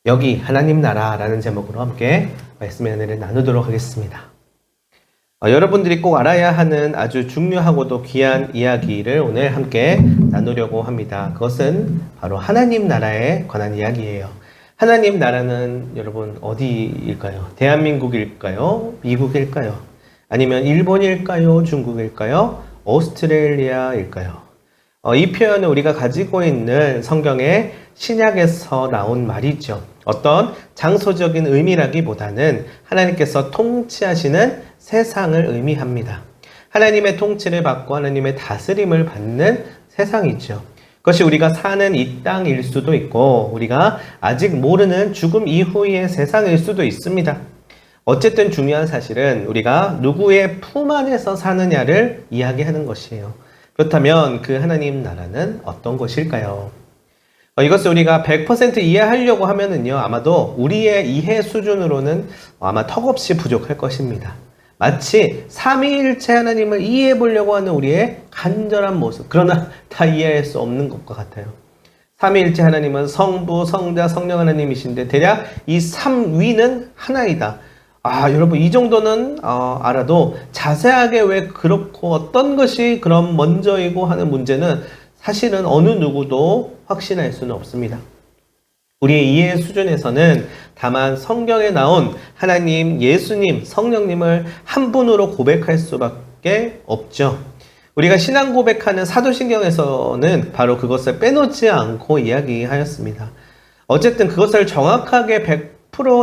여기 하나님 나라라는 제목으로 함께 말씀의 은혜를 나누도록 하겠습니다. 여러분들이 꼭 알아야 하는 아주 중요하고도 귀한 이야기를 오늘 함께 나누려고 합니다. 그것은 바로 하나님 나라에 관한 이야기예요. 하나님 나라는 여러분 어디일까요? 대한민국일까요? 미국일까요? 아니면 일본일까요? 중국일까요? 오스트레일리아일까요? 이 표현은 우리가 가지고 있는 성경의 신약에서 나온 말이죠. 어떤 장소적인 의미라기보다는 하나님께서 통치하시는 세상을 의미합니다. 하나님의 통치를 받고 하나님의 다스림을 받는 세상이죠. 그것이 우리가 사는 이 땅일 수도 있고 우리가 아직 모르는 죽음 이후의 세상일 수도 있습니다. 어쨌든 중요한 사실은 우리가 누구의 품 안에서 사느냐를 이야기하는 것이에요. 그렇다면 그 하나님 나라는 어떤 것일까요? 이것을 우리가 100% 이해하려고 하면은요, 아마도 우리의 이해 수준으로는 아마 턱없이 부족할 것입니다. 마치 삼위일체 하나님을 이해해 보려고 하는 우리의 간절한 모습, 그러나 다 이해할 수 없는 것과 같아요. 삼위일체 하나님은 성부, 성자, 성령 하나님이신데 대략 이 삼위는 하나이다. 여러분 이 정도는 알아도 자세하게 왜 그렇고 어떤 것이 그럼 먼저이고 하는 문제는 사실은 어느 누구도 확신할 수는 없습니다. 우리의 이해 수준에서는 다만 성경에 나온 하나님, 예수님, 성령님을 한 분으로 고백할 수밖에 없죠. 우리가 신앙 고백하는 사도신경에서는 바로 그것을 빼놓지 않고 이야기하였습니다. 어쨌든 그것을 정확하게 100%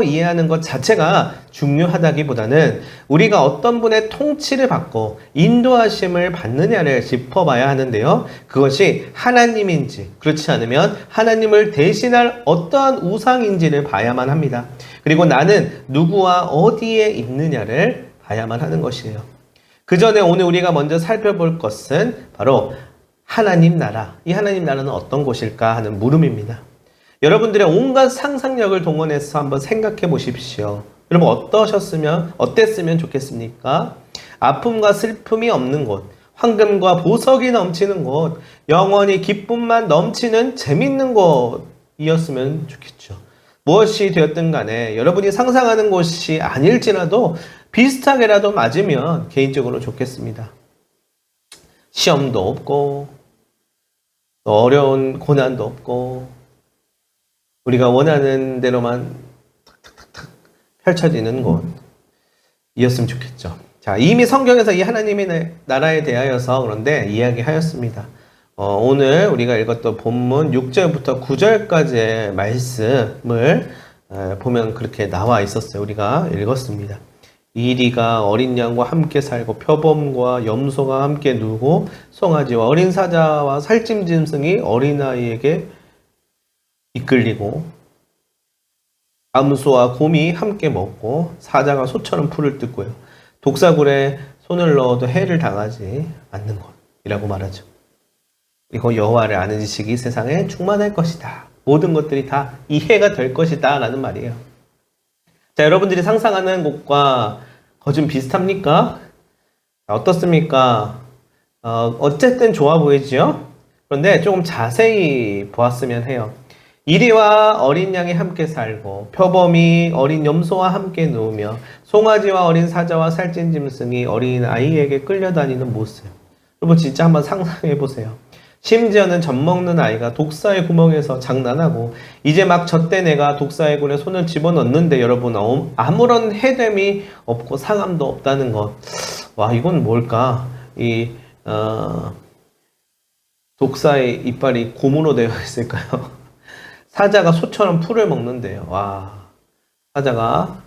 이해하는 것 자체가 중요하다기보다는 우리가 어떤 분의 통치를 받고 인도하심을 받느냐를 짚어봐야 하는데요. 그것이 하나님인지 그렇지 않으면 하나님을 대신할 어떠한 우상인지를 봐야만 합니다. 그리고 나는 누구와 어디에 있느냐를 봐야만 하는 것이에요. 그 전에 오늘 우리가 먼저 살펴볼 것은 바로 하나님 나라. 이 하나님 나라는 어떤 곳일까 하는 물음입니다. 여러분들의 온갖 상상력을 동원해서 한번 생각해 보십시오. 여러분 어땠으면 좋겠습니까? 아픔과 슬픔이 없는 곳, 황금과 보석이 넘치는 곳, 영원히 기쁨만 넘치는 재밌는 곳이었으면 좋겠죠. 무엇이 되었든 간에 여러분이 상상하는 곳이 아닐지라도 비슷하게라도 맞으면 개인적으로 좋겠습니다. 시험도 없고 어려운 고난도 없고 우리가 원하는 대로만 탁탁탁탁 펼쳐지는 곳이었으면 좋겠죠. 자, 이미 성경에서 이 하나님의 나라에 대하여서 그런데 이야기하였습니다. 오늘 우리가 읽었던 본문 6절부터 9절까지의 말씀을 보면 그렇게 나와 있었어요. 우리가 읽었습니다. 이리가 어린 양과 함께 살고 표범과 염소가 함께 누고 송아지와 어린 사자와 살찜 짐승이 어린아이에게 이끌리고 암소와 곰이 함께 먹고 사자가 소처럼 풀을 뜯고요. 독사굴에 손을 넣어도 해를 당하지 않는 곳이라고 말하죠. 이거 여호와를 아는 지식이 세상에 충만할 것이다. 모든 것들이 다 이해가 될 것이다 라는 말이에요. 자, 여러분들이 상상하는 곳과 좀 비슷합니까? 어떻습니까? 어쨌든 좋아 보이죠? 그런데 조금 자세히 보았으면 해요. 이리와 어린 양이 함께 살고 표범이 어린 염소와 함께 누우며 송아지와 어린 사자와 살찐 짐승이 어린 아이에게 끌려다니는 모습. 여러분 진짜 한번 상상해 보세요. 심지어는 젖먹는 아이가 독사의 구멍에서 장난하고 이제 막 젖대 내가 독사의 굴에 손을 집어넣는데 여러분 아무런 해됨이 없고 상함도 없다는 것. 와, 이건 뭘까? 독사의 이빨이 곰으로 되어 있을까요? 사자가 소처럼 풀을 먹는데요. 와, 사자가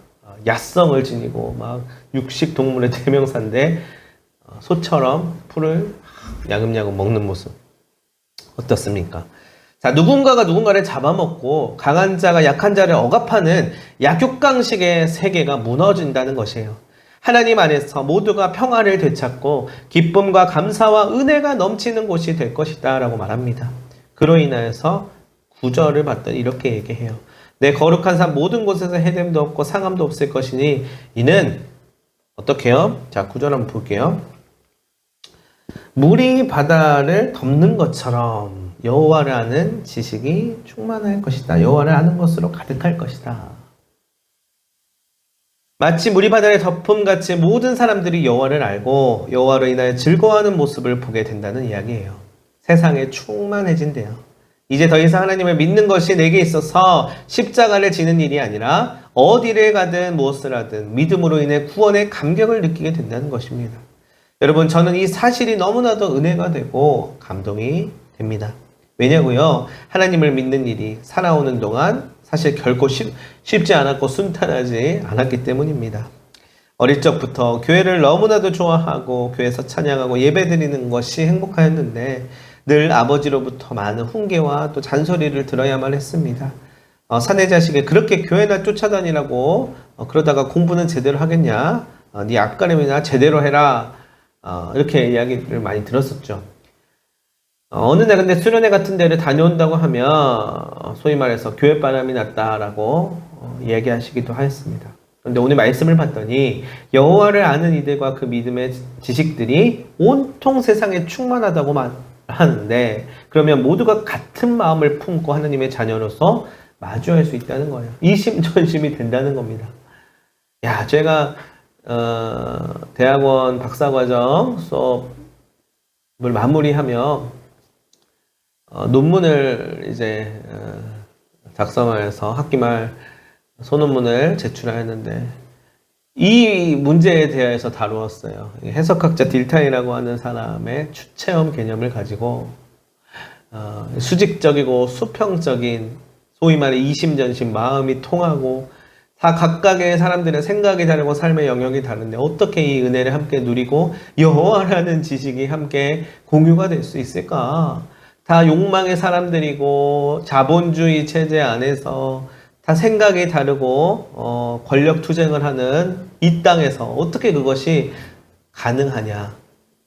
야성을 지니고 막 육식 동물의 대명사인데 소처럼 풀을 야금야금 먹는 모습 어떻습니까? 자, 누군가가 누군가를 잡아먹고 강한 자가 약한 자를 억압하는 약육강식의 세계가 무너진다는 것이에요. 하나님 안에서 모두가 평화를 되찾고 기쁨과 감사와 은혜가 넘치는 곳이 될 것이다 라고 말합니다. 그로 인하여서 9절을 봤더니 이렇게 얘기해요. 내 거룩한 삶 모든 곳에서 해됨도 없고 상함도 없을 것이니 이는 어떻게 해요? 자, 9절 한번 볼게요. 물이 바다를 덮는 것처럼 여호와를 아는 지식이 충만할 것이다. 여호와를 아는 것으로 가득할 것이다. 마치 물이 바다의 덮음같이 모든 사람들이 여호와를 알고 여호와로 인하여 즐거워하는 모습을 보게 된다는 이야기예요. 세상에 충만해진대요. 이제 더 이상 하나님을 믿는 것이 내게 있어서 십자가를 지는 일이 아니라 어디를 가든 무엇을 하든 믿음으로 인해 구원의 감격을 느끼게 된다는 것입니다. 여러분, 저는 이 사실이 너무나도 은혜가 되고 감동이 됩니다. 왜냐고요? 하나님을 믿는 일이 살아오는 동안 사실 결코 쉽지 않았고 순탄하지 않았기 때문입니다. 어릴 적부터 교회를 너무나도 좋아하고 교회에서 찬양하고 예배드리는 것이 행복하였는데 늘 아버지로부터 많은 훈계와 또 잔소리를 들어야만 했습니다. 사내 자식을 그렇게 교회나 쫓아다니라고 그러다가 공부는 제대로 하겠냐? 네 앞가림이나 제대로 해라. 이렇게 이야기를 많이 들었었죠. 어느 날 근데 수련회 같은 데를 다녀온다고 하면 소위 말해서 교회 바람이 났다라고 얘기하시기도 하였습니다. 그런데 오늘 말씀을 봤더니 여호와를 아는 이들과 그 믿음의 지식들이 온통 세상에 충만하다고 하는데 그러면 모두가 같은 마음을 품고 하나님의 자녀로서 마주할 수 있다는 거예요. 이심전심이 된다는 겁니다. 야, 제가 대학원 박사과정 수업을 마무리하며 논문을 이제 작성해서 학기말 소논문을 제출하였는데 이 문제에 대해서 다루었어요. 해석학자 딜타이라고 하는 사람의 추체험 개념을 가지고 수직적이고 수평적인 소위 말해 이심전심 마음이 통하고 다 각각의 사람들의 생각이 다르고 삶의 영역이 다른데 어떻게 이 은혜를 함께 누리고 여호와라는 지식이 함께 공유가 될 수 있을까? 다 욕망의 사람들이고 자본주의 체제 안에서 다 생각이 다르고 권력 투쟁을 하는 이 땅에서 어떻게 그것이 가능하냐?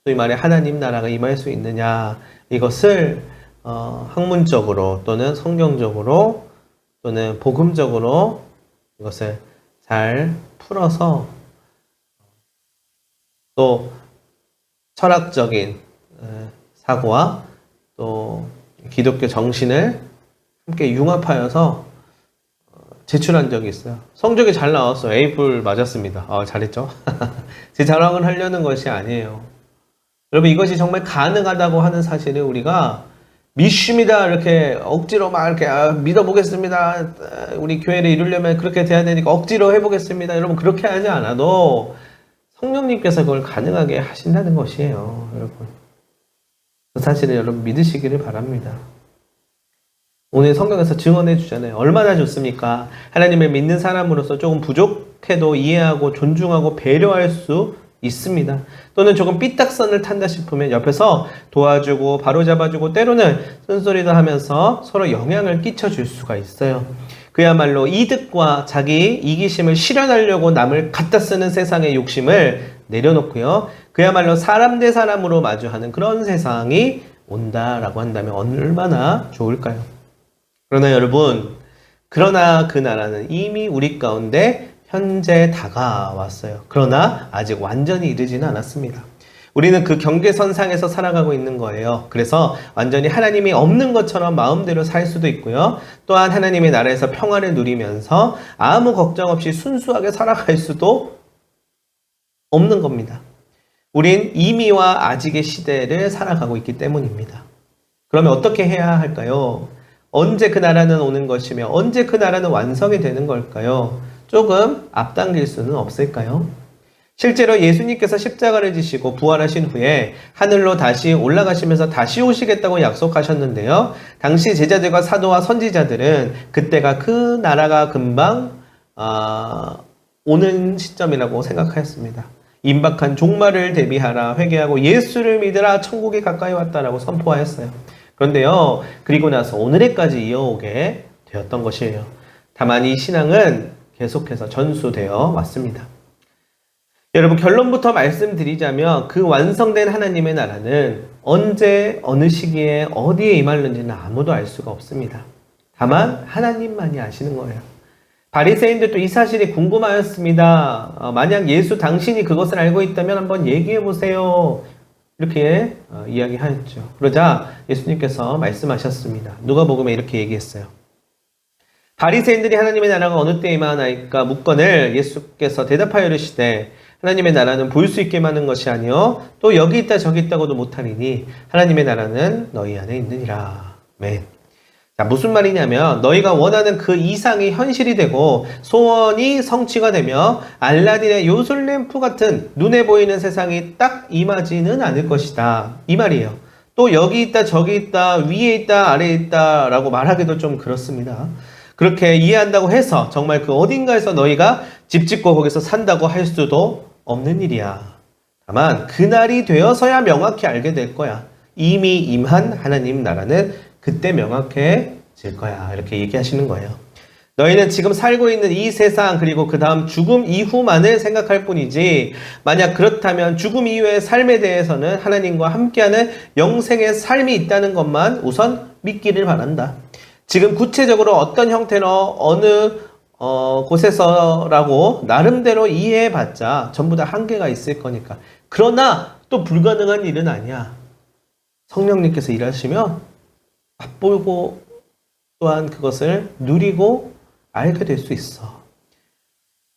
소위 말해 하나님 나라가 임할 수 있느냐? 이것을 학문적으로 또는 성경적으로 또는 복음적으로 이것을 잘 풀어서 또 철학적인 사고와 또 기독교 정신을 함께 융합하여서 제출한 적이 있어요. 성적이 잘 나왔어요. A+ 맞았습니다. 잘했죠? 제 자랑을 하려는 것이 아니에요. 여러분, 이것이 정말 가능하다고 하는 사실을 우리가 믿습니다. 이렇게 억지로 막 이렇게 믿어보겠습니다. 우리 교회를 이루려면 그렇게 돼야 되니까 억지로 해보겠습니다. 여러분, 그렇게 하지 않아도 성령님께서 그걸 가능하게 하신다는 것이에요. 여러분, 그 사실을 여러분 믿으시기를 바랍니다. 오늘 성경에서 증언해 주잖아요. 얼마나 좋습니까? 하나님을 믿는 사람으로서 조금 부족해도 이해하고 존중하고 배려할 수 있습니다. 또는 조금 삐딱선을 탄다 싶으면 옆에서 도와주고 바로잡아주고 때로는 쓴소리도 하면서 서로 영향을 끼쳐줄 수가 있어요. 그야말로 이득과 자기 이기심을 실현하려고 남을 갖다 쓰는 세상의 욕심을 내려놓고요. 그야말로 사람 대 사람으로 마주하는 그런 세상이 온다라고 한다면 얼마나 좋을까요? 그러나 여러분, 그러나 그 나라는 이미 우리 가운데 현재 다가왔어요. 그러나 아직 완전히 이르지는 않았습니다. 우리는 그 경계선상에서 살아가고 있는 거예요. 그래서 완전히 하나님이 없는 것처럼 마음대로 살 수도 있고요. 또한 하나님의 나라에서 평화를 누리면서 아무 걱정 없이 순수하게 살아갈 수도 없는 겁니다. 우린 이미와 아직의 시대를 살아가고 있기 때문입니다. 그러면 어떻게 해야 할까요? 언제 그 나라는 오는 것이며 언제 그 나라는 완성이 되는 걸까요? 조금 앞당길 수는 없을까요? 실제로 예수님께서 십자가를 지시고 부활하신 후에 하늘로 다시 올라가시면서 다시 오시겠다고 약속하셨는데요. 당시 제자들과 사도와 선지자들은 그때가 그 나라가 금방 오는 시점이라고 생각하였습니다. 임박한 종말을 대비하라, 회개하고 예수를 믿으라, 천국이 가까이 왔다라고 선포하였어요. 그런데요, 그리고 나서 오늘에까지 이어오게 되었던 것이에요. 다만 이 신앙은 계속해서 전수되어 왔습니다. 여러분, 결론부터 말씀드리자면 그 완성된 하나님의 나라는 언제 어느 시기에 어디에 임하는지는 아무도 알 수가 없습니다. 다만 하나님만이 아시는 거예요. 바리새인들도 이 사실이 궁금하였습니다. 만약 예수 당신이 그것을 알고 있다면 한번 얘기해 보세요. 이렇게 이야기하였죠. 그러자 예수님께서 말씀하셨습니다. 누가복음에 이렇게 얘기했어요. 바리새인들이 하나님의 나라가 어느 때에 임하나이까 묻거늘 예수께서 대답하여 이르시되 하나님의 나라는 볼 수 있게 하는 것이 아니요 또 여기 있다 저기 있다고도 못하리니 하나님의 나라는 너희 안에 있느니라. 아멘. 자, 무슨 말이냐면 너희가 원하는 그 이상이 현실이 되고 소원이 성취가 되며 알라딘의 요술램프 같은 눈에 보이는 세상이 딱 임하지는 않을 것이다. 이 말이에요. 또 여기 있다 저기 있다 위에 있다 아래에 있다 라고 말하기도 좀 그렇습니다. 그렇게 이해한다고 해서 정말 그 어딘가에서 너희가 집 짓고 거기서 산다고 할 수도 없는 일이야. 다만 그날이 되어서야 명확히 알게 될 거야. 이미 임한 하나님 나라는 그때 명확해질 거야. 이렇게 얘기하시는 거예요. 너희는 지금 살고 있는 이 세상 그리고 그 다음 죽음 이후만을 생각할 뿐이지 만약 그렇다면 죽음 이후의 삶에 대해서는 하나님과 함께하는 영생의 삶이 있다는 것만 우선 믿기를 바란다. 지금 구체적으로 어떤 형태로 어느 곳에서라고 나름대로 이해해봤자 전부 다 한계가 있을 거니까. 그러나 또 불가능한 일은 아니야. 성령님께서 일하시면 맛보고 또한 그것을 누리고 알게 될 수 있어.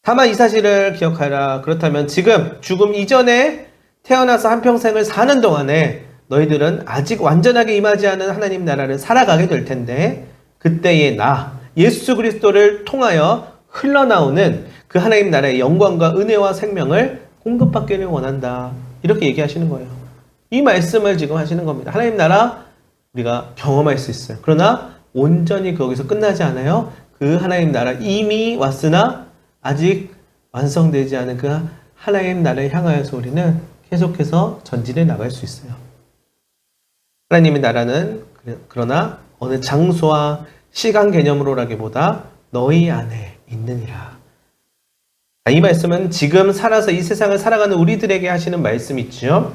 다만 이 사실을 기억하라. 그렇다면 지금 죽음 이전에 태어나서 한평생을 사는 동안에 너희들은 아직 완전하게 임하지 않은 하나님 나라를 살아가게 될 텐데 그때의 나 예수 그리스도를 통하여 흘러나오는 그 하나님 나라의 영광과 은혜와 생명을 공급받기를 원한다. 이렇게 얘기하시는 거예요. 이 말씀을 지금 하시는 겁니다. 하나님 나라 우리가 경험할 수 있어요. 그러나 온전히 거기서 끝나지 않아요. 그 하나님 나라 이미 왔으나 아직 완성되지 않은 그 하나님 나라를 향하여서 우리는 계속해서 전진해 나갈 수 있어요. 하나님의 나라는 그러나 어느 장소와 시간 개념으로라기보다 너희 안에 있느니라. 이 말씀은 지금 살아서 이 세상을 살아가는 우리들에게 하시는 말씀이죠.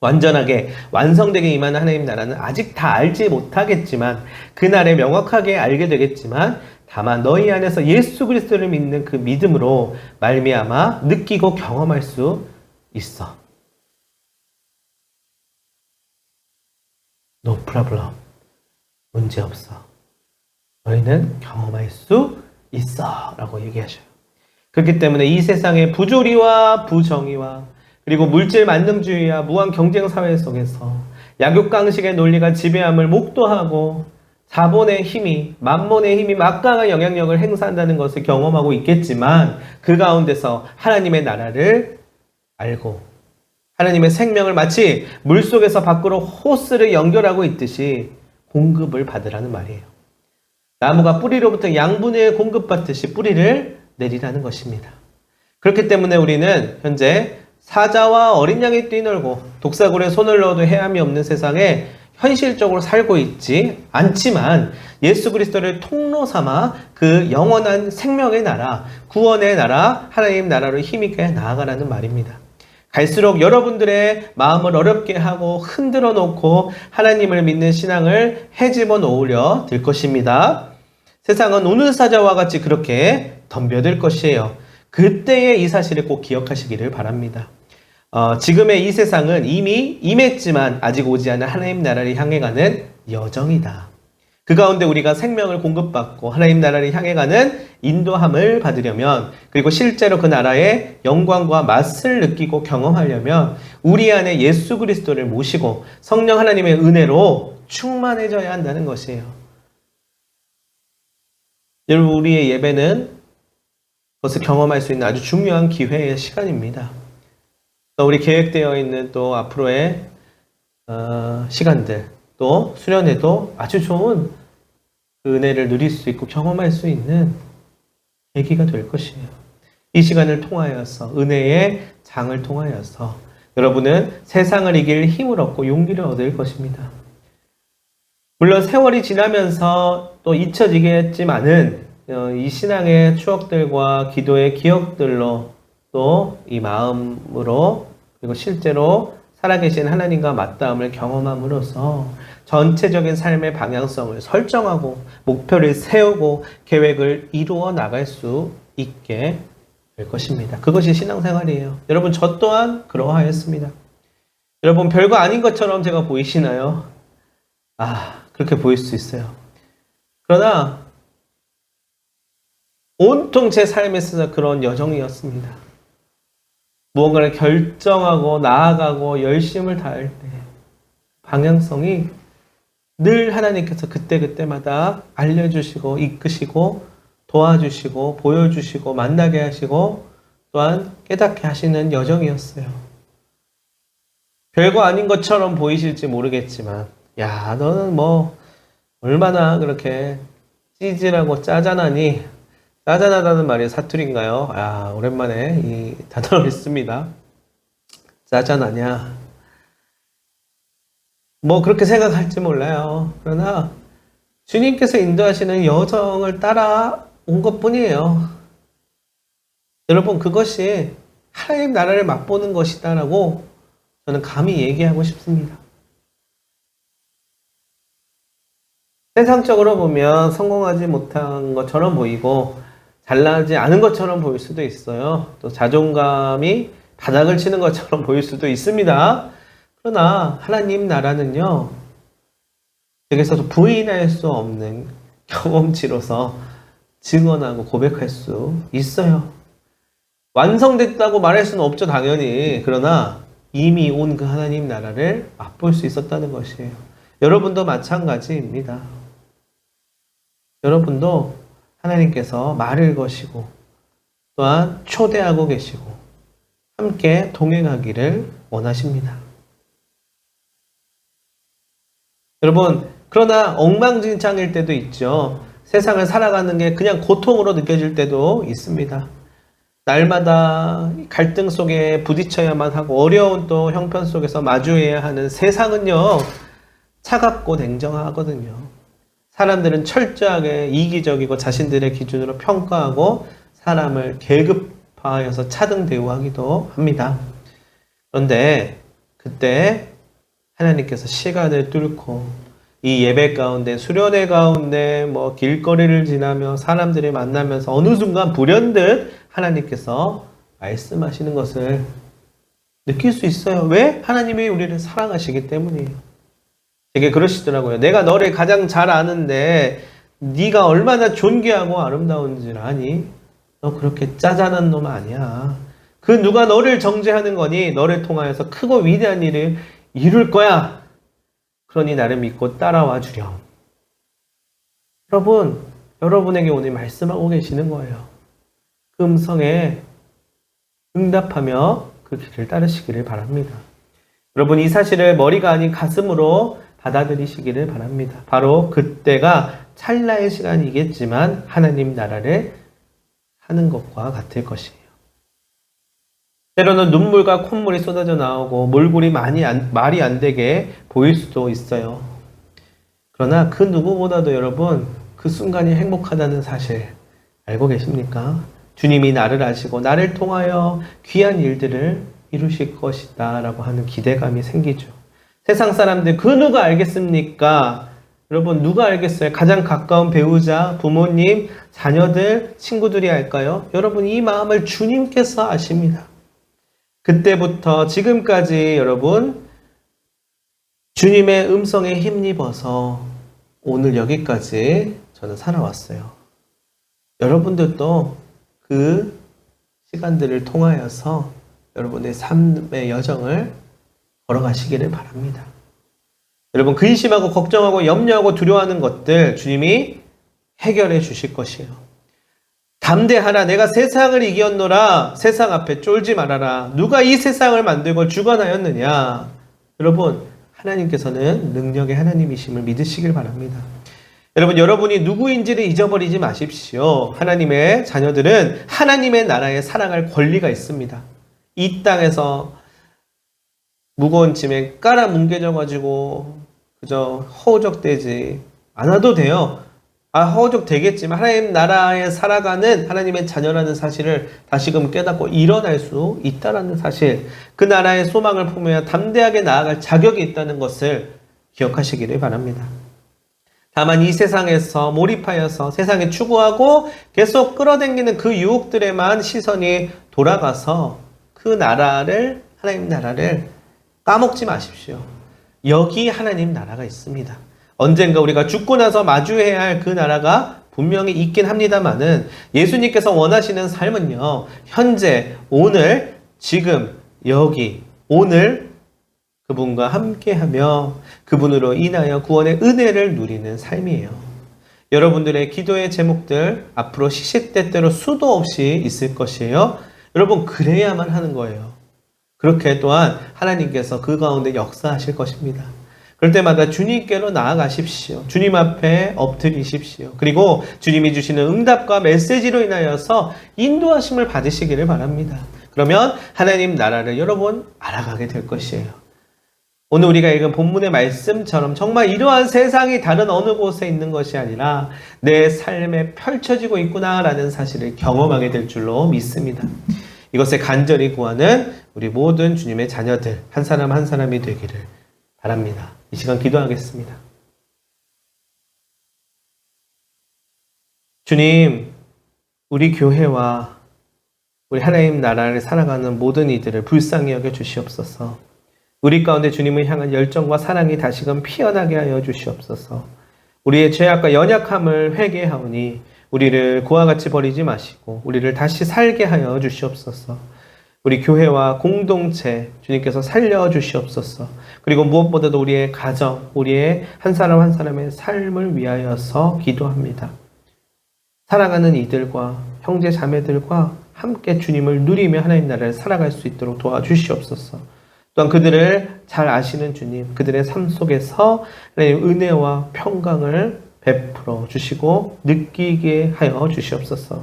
완전하게 완성되게 임하는 하나님 나라는 아직 다 알지 못하겠지만 그날에 명확하게 알게 되겠지만 다만 너희 안에서 예수 그리스도를 믿는 그 믿음으로 말미암아 느끼고 경험할 수 있어. No problem. 문제 없어. 너희는 경험할 수 있어 라고 얘기하셔요. 그렇기 때문에 이 세상의 부조리와 부정의와 그리고 물질 만능주의와 무한 경쟁 사회 속에서 약육강식의 논리가 지배함을 목도하고 자본의 힘이 만몬의 힘이 막강한 영향력을 행사한다는 것을 경험하고 있겠지만 그 가운데서 하나님의 나라를 알고 하나님의 생명을 마치 물속에서 밖으로 호스를 연결하고 있듯이 공급을 받으라는 말이에요. 나무가 뿌리로부터 양분을 공급받듯이 뿌리를 내리라는 것입니다. 그렇기 때문에 우리는 현재 사자와 어린 양이 뛰놀고 독사굴에 손을 넣어도 해함이 없는 세상에 현실적으로 살고 있지 않지만 예수 그리스도를 통로 삼아 그 영원한 생명의 나라, 구원의 나라, 하나님 나라로 힘있게 나아가라는 말입니다. 갈수록 여러분들의 마음을 어렵게 하고 흔들어 놓고 하나님을 믿는 신앙을 헤집어 놓으려 될 것입니다. 세상은 우는 사자와 같이 그렇게 덤벼들 것이에요. 그때의 이 사실을 꼭 기억하시기를 바랍니다. 지금의 이 세상은 이미 임했지만 아직 오지 않은 하나님 나라를 향해 가는 여정이다. 그 가운데 우리가 생명을 공급받고 하나님 나라를 향해 가는 인도함을 받으려면 그리고 실제로 그 나라의 영광과 맛을 느끼고 경험하려면 우리 안에 예수 그리스도를 모시고 성령 하나님의 은혜로 충만해져야 한다는 것이에요. 여러분, 우리의 예배는 그것을 경험할 수 있는 아주 중요한 기회의 시간입니다. 또 우리 계획되어 있는 또 앞으로의 시간들 또 수련회도 아주 좋은 그 은혜를 누릴 수 있고 경험할 수 있는 계기가 될 것이에요. 이 시간을 통하여서 은혜의 장을 통하여서 여러분은 세상을 이길 힘을 얻고 용기를 얻을 것입니다. 물론 세월이 지나면서 또 잊혀지겠지만은 이 신앙의 추억들과 기도의 기억들로 또 이 마음으로 그리고 실제로 살아계신 하나님과 맞닿음을 경험함으로써 전체적인 삶의 방향성을 설정하고 목표를 세우고 계획을 이루어 나갈 수 있게 될 것입니다. 그것이 신앙생활이에요. 여러분, 저 또한 그러하였습니다. 여러분, 별거 아닌 것처럼 제가 보이시나요? 그렇게 보일 수 있어요. 그러나 온통 제 삶에 있어서 그런 여정이었습니다. 무언가를 결정하고 나아가고 열심을 다할 때 방향성이 늘 하나님께서 그때그때마다 알려주시고 이끄시고 도와주시고 보여주시고 만나게 하시고 또한 깨닫게 하시는 여정이었어요. 별거 아닌 것처럼 보이실지 모르겠지만 야, 너는 뭐 얼마나 그렇게 찌질하고 짜잔하니? 짜잔하다는 말이 사투리인가요? 오랜만에 이 단어를 씁니다. 짜잔하냐? 뭐 그렇게 생각할지 몰라요. 그러나 주님께서 인도하시는 여정을 따라온 것뿐이에요. 여러분, 그것이 하나님 나라를 맛보는 것이다라고 저는 감히 얘기하고 싶습니다. 세상적으로 보면 성공하지 못한 것처럼 보이고 잘나지 않은 것처럼 보일 수도 있어요. 또 자존감이 바닥을 치는 것처럼 보일 수도 있습니다. 그러나 하나님 나라는요, 여기서도 부인할 수 없는 경험치로서 증언하고 고백할 수 있어요. 완성됐다고 말할 수는 없죠, 당연히. 그러나 이미 온 그 하나님 나라를 맛볼 수 있었다는 것이에요. 여러분도 마찬가지입니다. 여러분도 하나님께서 말을 거시고 또한 초대하고 계시고 함께 동행하기를 원하십니다. 여러분, 그러나 엉망진창일 때도 있죠. 세상을 살아가는 게 그냥 고통으로 느껴질 때도 있습니다. 날마다 갈등 속에 부딪혀야만 하고 어려운 또 형편 속에서 마주해야 하는 세상은요, 차갑고 냉정하거든요. 사람들은 철저하게 이기적이고 자신들의 기준으로 평가하고 사람을 계급화해서 차등 대우하기도 합니다. 그런데 그때 하나님께서 시간을 뚫고 이 예배 가운데, 수련회 가운데, 뭐 길거리를 지나며 사람들이 만나면서 어느 순간 불현듯 하나님께서 말씀하시는 것을 느낄 수 있어요. 왜? 하나님이 우리를 사랑하시기 때문이에요. 되게 그러시더라고요. 내가 너를 가장 잘 아는데 네가 얼마나 존귀하고 아름다운 줄 아니? 너 그렇게 짜잔한 놈 아니야. 그 누가 너를 정죄하는 거니? 너를 통하여서 크고 위대한 일을 이룰 거야. 그러니 나를 믿고 따라와 주렴. 여러분, 여러분에게 오늘 말씀하고 계시는 거예요. 그 음성에 응답하며 그 길을 따르시기를 바랍니다. 여러분, 이 사실을 머리가 아닌 가슴으로 받아들이시기를 바랍니다. 바로 그때가 찰나의 시간이겠지만 하나님 나라를 하는 것과 같을 것이에요. 때로는 눈물과 콧물이 쏟아져 나오고 몰골이 말이 안 되게 보일 수도 있어요. 그러나 그 누구보다도 여러분, 그 순간이 행복하다는 사실 알고 계십니까? 주님이 나를 아시고 나를 통하여 귀한 일들을 이루실 것이다 라고 하는 기대감이 생기죠. 세상 사람들 그 누가 알겠습니까? 여러분, 누가 알겠어요? 가장 가까운 배우자, 부모님, 자녀들, 친구들이 알까요? 여러분, 이 마음을 주님께서 아십니다. 그때부터 지금까지 여러분, 주님의 음성에 힘입어서 오늘 여기까지 저는 살아왔어요. 여러분들도 그 시간들을 통하여서 여러분의 삶의 여정을 걸어가시기를 바랍니다. 여러분, 근심하고 걱정하고 염려하고 두려워하는 것들 주님이 해결해 주실 것이에요. 담대하라. 내가 세상을 이겼노라. 세상 앞에 쫄지 말아라. 누가 이 세상을 만들고 주관하였느냐. 여러분, 하나님께서는 능력의 하나님이심을 믿으시길 바랍니다. 여러분, 여러분이 누구인지를 잊어버리지 마십시오. 하나님의 자녀들은 하나님의 나라에 살아갈 권리가 있습니다. 이 땅에서 무거운 짐에 깔아뭉개져가지고 그저 허우적대지 않아도 돼요. 허우적되겠지만 하나님 나라에 살아가는 하나님의 자녀라는 사실을 다시금 깨닫고 일어날 수 있다는 사실, 그 나라의 소망을 품어야 담대하게 나아갈 자격이 있다는 것을 기억하시기를 바랍니다. 다만 이 세상에서 몰입하여서 세상에 추구하고 계속 끌어당기는 그 유혹들에만 시선이 돌아가서 그 나라를, 하나님 나라를 까먹지 마십시오. 여기 하나님 나라가 있습니다. 언젠가 우리가 죽고 나서 마주해야 할 그 나라가 분명히 있긴 합니다만은 예수님께서 원하시는 삶은요, 현재, 오늘, 지금, 여기, 오늘 그분과 함께하며 그분으로 인하여 구원의 은혜를 누리는 삶이에요. 여러분들의 기도의 제목들 앞으로 시시때때로 수도 없이 있을 것이에요. 여러분, 그래야만 하는 거예요. 그렇게 또한 하나님께서 그 가운데 역사하실 것입니다. 그럴 때마다 주님께로 나아가십시오. 주님 앞에 엎드리십시오. 그리고 주님이 주시는 응답과 메시지로 인하여서 인도하심을 받으시기를 바랍니다. 그러면 하나님 나라를 여러분 알아가게 될 것이에요. 오늘 우리가 읽은 본문의 말씀처럼 정말 이러한 세상이 다른 어느 곳에 있는 것이 아니라 내 삶에 펼쳐지고 있구나라는 사실을 경험하게 될 줄로 믿습니다. 이것을 간절히 구하는 우리 모든 주님의 자녀들 한 사람 한 사람이 되기를 바랍니다. 이 시간 기도하겠습니다. 주님, 우리 교회와 우리 하나님 나라를 살아가는 모든 이들을 불쌍히 여겨 주시옵소서. 우리 가운데 주님을 향한 열정과 사랑이 다시금 피어나게 하여 주시옵소서. 우리의 죄악과 연약함을 회개하오니 우리를 그와 같이 버리지 마시고 우리를 다시 살게 하여 주시옵소서. 우리 교회와 공동체 주님께서 살려주시옵소서. 그리고 무엇보다도 우리의 가정, 우리의 한 사람 한 사람의 삶을 위하여서 기도합니다. 살아가는 이들과 형제 자매들과 함께 주님을 누리며 하나님 나라를 살아갈 수 있도록 도와주시옵소서. 또한 그들을 잘 아시는 주님, 그들의 삶 속에서 하나님 은혜와 평강을 베풀어 주시고 느끼게 하여 주시옵소서.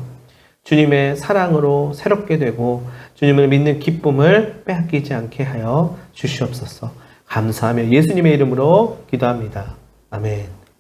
주님의 사랑으로 새롭게 되고 주님을 믿는 기쁨을 빼앗기지 않게 하여 주시옵소서. 감사하며 예수님의 이름으로 기도합니다. 아멘.